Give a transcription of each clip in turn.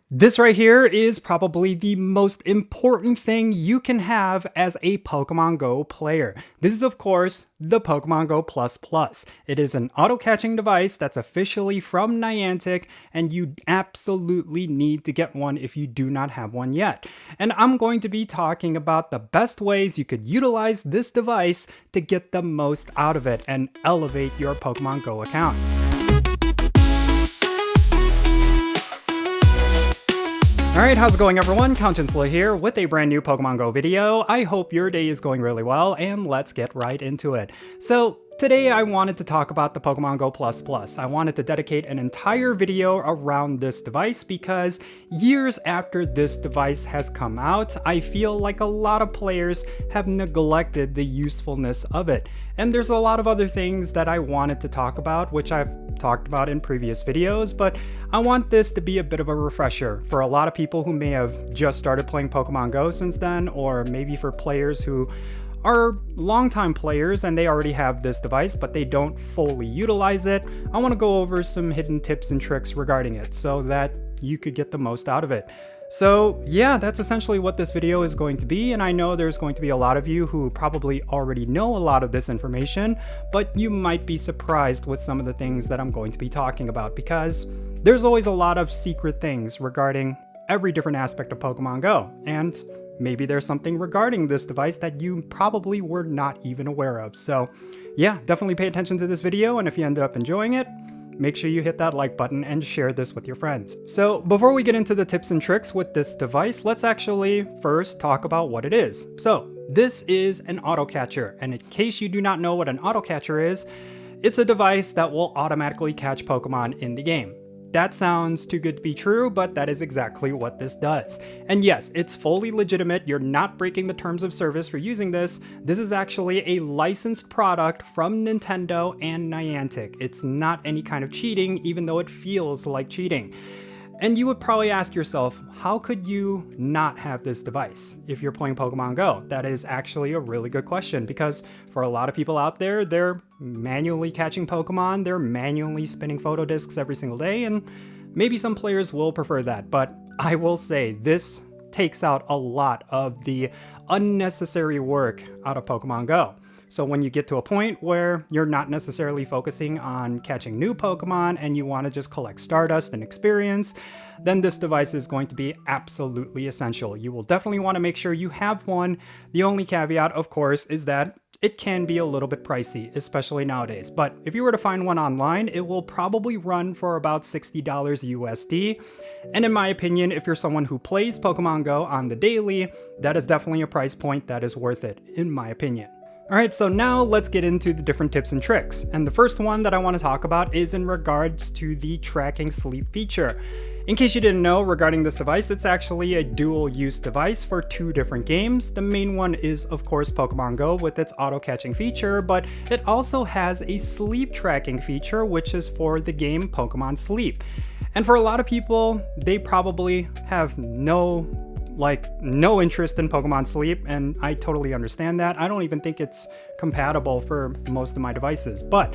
This right here is probably the most important thing you can have as a Pokemon Go player. This is, of course, the Pokemon Go Plus Plus. It is an auto-catching device that's officially from Niantic, and you absolutely need to get one if you do not have one yet. And I'm going to be talking about the best ways you could utilize this device to get the most out of it and elevate your Pokemon Go account. Alright, how's it going everyone? Count Jinsula here with a brand new Pokemon Go video. I hope your day is going really well, and let's get right into it. So, today I wanted to talk about the Pokemon Go Plus Plus. I wanted to dedicate an entire video around this device because years after this device has come out, I feel like a lot of players have neglected the usefulness of it. And there's a lot of other things that I wanted to talk about, which I've talked about in previous videos, but I want this to be a bit of a refresher for a lot of people who may have just started playing Pokemon Go since then, or maybe for players who are longtime players and they already have this device, but they don't fully utilize it. I want to go over some hidden tips and tricks regarding it so that you could get the most out of it. So yeah, that's essentially what this video is going to be, and I know there's going to be a lot of you who probably already know a lot of this information, but you might be surprised with some of the things that I'm going to be talking about because there's always a lot of secret things regarding every different aspect of Pokemon Go, and maybe there's something regarding this device that you probably were not even aware of. So yeah, definitely pay attention to this video, and if you ended up enjoying it, make sure you hit that like button and share this with your friends. So before we get into the tips and tricks with this device, let's actually first talk about what it is. So this is an auto catcher, and in case you do not know what an auto catcher is, it's a device that will automatically catch Pokemon in the game. That sounds too good to be true, but that is exactly what this does. And yes, it's fully legitimate. You're not breaking the terms of service for using this. This is actually a licensed product from Nintendo and Niantic. It's not any kind of cheating, even though it feels like cheating. And you would probably ask yourself, how could you not have this device if you're playing Pokemon Go? That is actually a really good question because for a lot of people out there, they're manually catching Pokemon, they're manually spinning photo discs every single day, and maybe some players will prefer that. But I will say this takes out a lot of the unnecessary work out of Pokemon Go. So when you get to a point where you're not necessarily focusing on catching new Pokemon and you want to just collect Stardust and experience, then this device is going to be absolutely essential. You will definitely want to make sure you have one. The only caveat, of course, is that it can be a little bit pricey, especially nowadays. But if you were to find one online, it will probably run for about $60 USD. And in my opinion, if you're someone who plays Pokemon Go on the daily, that is definitely a price point that is worth it, in my opinion. Alright, so now let's get into the different tips and tricks. And the first one that I want to talk about is in regards to the tracking sleep feature. In case you didn't know, regarding this device, it's actually a dual-use device for two different games. The main one is, of course, Pokemon Go with its auto-catching feature, but it also has a sleep tracking feature, which is for the game Pokemon Sleep. And for a lot of people, they probably have no interest in Pokemon Sleep, and I totally understand that. I don't even think it's compatible for most of my devices, but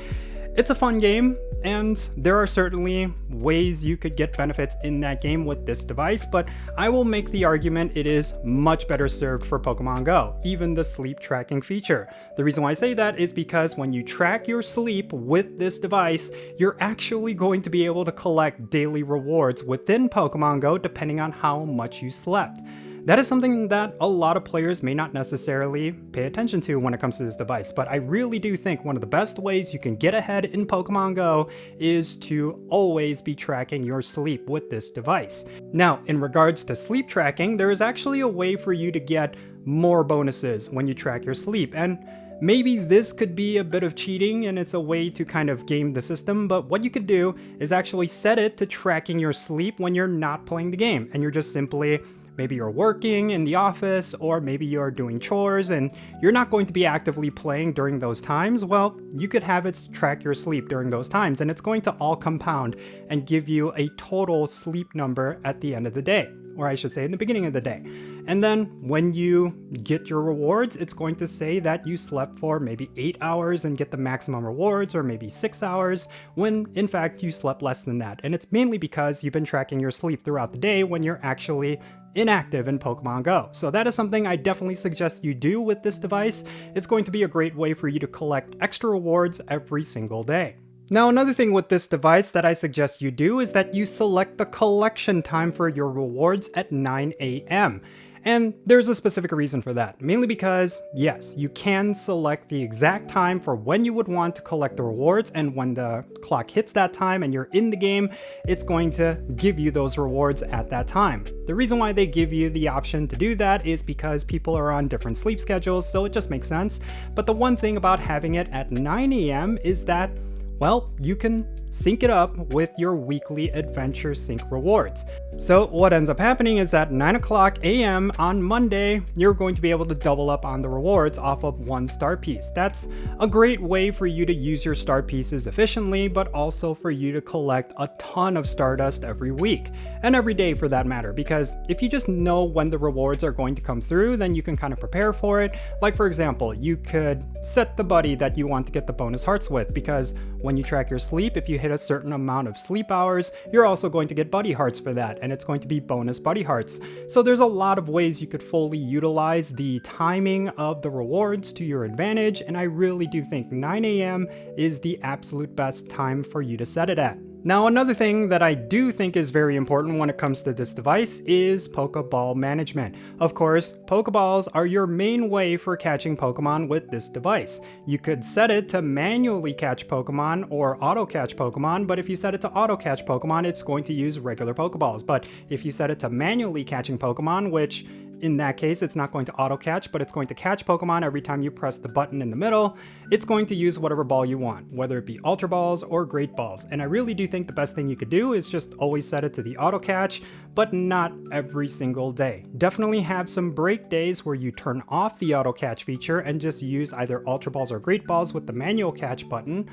it's a fun game, and there are certainly ways you could get benefits in that game with this device, but I will make the argument it is much better served for Pokemon Go, even the sleep tracking feature. The reason why I say that is because when you track your sleep with this device, you're actually going to be able to collect daily rewards within Pokemon Go depending on how much you slept. That is something that a lot of players may not necessarily pay attention to when it comes to this device, but I really do think one of the best ways you can get ahead in Pokemon Go is to always be tracking your sleep with this device. Now, in regards to sleep tracking, there is actually a way for you to get more bonuses when you track your sleep, and maybe this could be a bit of cheating and it's a way to kind of game the system, but what you could do is actually set it to tracking your sleep when you're not playing the game and you're just simply maybe you're working in the office, or maybe you're doing chores and you're not going to be actively playing during those times. Well, you could have it track your sleep during those times, and it's going to all compound and give you a total sleep number at the end of the day. or I should say in the beginning of the day. And then when you get your rewards, it's going to say that you slept for maybe 8 hours and get the maximum rewards, or maybe 6 hours, when in fact you slept less than that. And it's mainly because you've been tracking your sleep throughout the day when you're actually inactive in Pokemon Go. So that is something I definitely suggest you do with this device. It's going to be a great way for you to collect extra rewards every single day. Now, another thing with this device that I suggest you do is that you select the collection time for your rewards at 9 a.m. And there's a specific reason for that, mainly because, yes, you can select the exact time for when you would want to collect the rewards, and when the clock hits that time and you're in the game, it's going to give you those rewards at that time. The reason why they give you the option to do that is because people are on different sleep schedules, so it just makes sense. But the one thing about having it at 9 a.m. is that, well, you can sync it up with your weekly adventure sync rewards. So what ends up happening is that 9 o'clock a.m. on Monday, you're going to be able to double up on the rewards off of 1 star piece. That's a great way for you to use your star pieces efficiently, but also for you to collect a ton of Stardust every week, and every day for that matter, because if you just know when the rewards are going to come through, then you can kind of prepare for it. Like for example, you could set the buddy that you want to get the bonus hearts with, because when you track your sleep, if you hit a certain amount of sleep hours, you're also going to get buddy hearts for that, and it's going to be bonus buddy hearts. So there's a lot of ways you could fully utilize the timing of the rewards to your advantage, and I really do think 9 a.m. is the absolute best time for you to set it at. Now, another thing that I do think is very important when it comes to this device is Pokeball management. Of course, Pokeballs are your main way for catching Pokemon with this device. You could set it to manually catch Pokemon or auto catch Pokemon, but if you set it to auto catch Pokemon, it's going to use regular Pokeballs. But if you set it to manually catching Pokemon, which in that case, it's not going to auto catch, but it's going to catch Pokemon every time you press the button in the middle. It's going to use whatever ball you want, whether it be Ultra Balls or Great Balls. And I really do think the best thing you could do is just always set it to the auto catch, but not every single day. Definitely have some break days where you turn off the auto catch feature and just use either Ultra Balls or Great Balls with the manual catch button.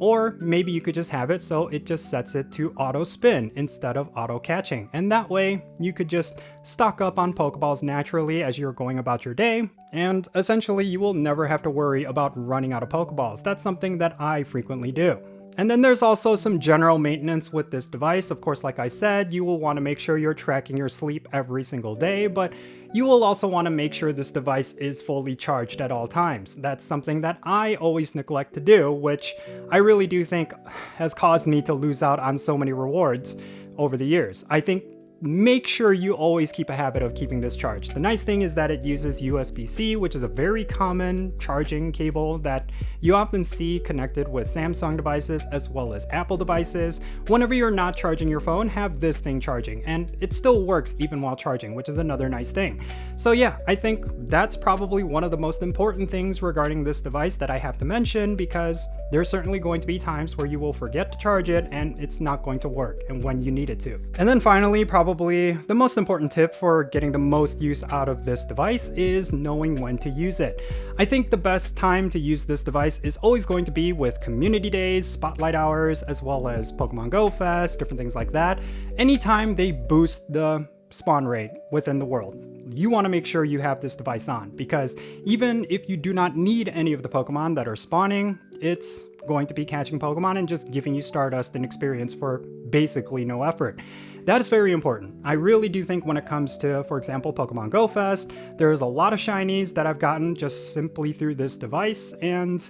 Or maybe you could just have it so it just sets it to auto spin instead of auto catching. And that way you could just stock up on Pokeballs naturally as you're going about your day. And essentially you will never have to worry about running out of Pokeballs. That's something that I frequently do. And then there's also some general maintenance with this device. Of course, like I said, you will want to make sure you're tracking your sleep every single day, but you will also want to make sure this device is fully charged at all times. That's something that I always neglect to do, which I really do think has caused me to lose out on so many rewards over the years. I think make sure you always keep a habit of keeping this charged. The nice thing is that it uses USB-C, which is a very common charging cable that you often see connected with Samsung devices as well as Apple devices. Whenever you're not charging your phone, have this thing charging, and it still works even while charging, which is another nice thing. So yeah, I think that's probably one of the most important things regarding this device that I have to mention, because there's certainly going to be times where you will forget to charge it and it's not going to work, and when you need it to. And then finally, probably the most important tip for getting the most use out of this device is knowing when to use it. I think the best time to use this device is always going to be with community days, spotlight hours, as well as Pokemon Go Fest, different things like that. Anytime they boost the spawn rate within the world, you want to make sure you have this device on, because even if you do not need any of the Pokemon that are spawning, it's going to be catching Pokemon and just giving you Stardust and experience for basically no effort. That is very important. I really do think when it comes to, for example, Pokemon Go Fest, there's a lot of shinies that I've gotten just simply through this device, and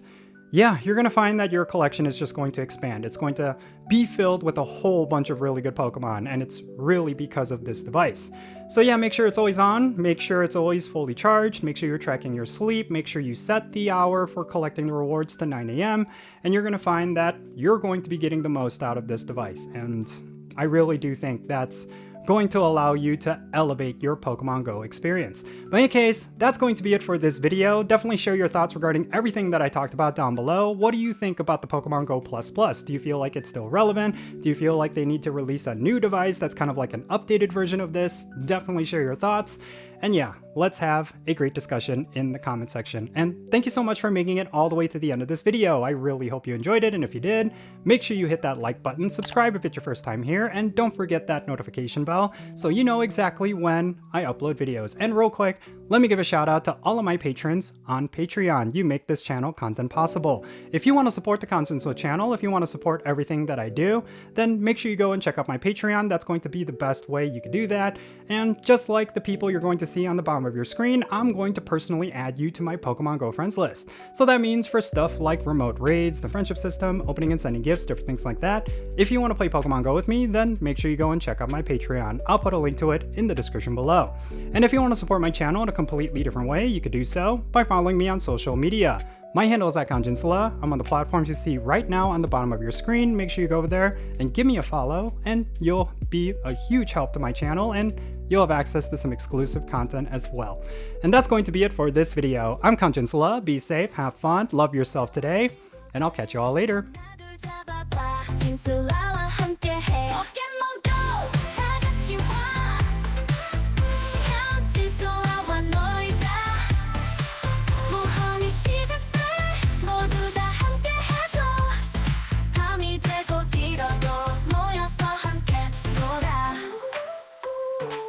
yeah, you're going to find that your collection is just going to expand. It's going to be filled with a whole bunch of really good Pokemon, and it's really because of this device. So yeah, make sure it's always on, make sure it's always fully charged, make sure you're tracking your sleep, make sure you set the hour for collecting the rewards to 9 a.m., and you're going to find that you're going to be getting the most out of this device. And I really do think that's going to allow you to elevate your Pokemon Go experience. But in any case, that's going to be it for this video. Definitely share your thoughts regarding everything that I talked about down below. What do you think about the Pokemon Go Plus Plus? Do you feel like it's still relevant? Do you feel like they need to release a new device that's kind of like an updated version of this? Definitely share your thoughts. And yeah, let's have a great discussion in the comment section. And thank you so much for making it all the way to the end of this video. I really hope you enjoyed it, and if you did, make sure you hit that like button, subscribe if it's your first time here, and don't forget that notification bell so you know exactly when I upload videos. And real quick, let me give a shout out to all of my patrons on Patreon. You make this channel content possible. If you want to support the Jinsula channel, if you want to support everything that I do, then make sure you go and check out my Patreon. That's going to be the best way you can do that. And just like the people you're going to see on the bottom of your screen, I'm going to personally add you to my Pokemon Go friends list. So that means for stuff like remote raids, the friendship system, opening and sending gifts, different things like that. If you want to play Pokemon Go with me, then make sure you go and check out my Patreon. I'll put a link to it in the description below. And if you want to support my channel in a completely different way, you could do so by following me on social media. My handle is @Jinsula. I'm on the platforms you see right now on the bottom of your screen. Make sure you go over there and give me a follow, and you'll be a huge help to my channel, and you'll have access to some exclusive content as well. And that's going to be it for this video. I'm Jinsula. Be safe, have fun, love yourself today, and I'll catch you all later.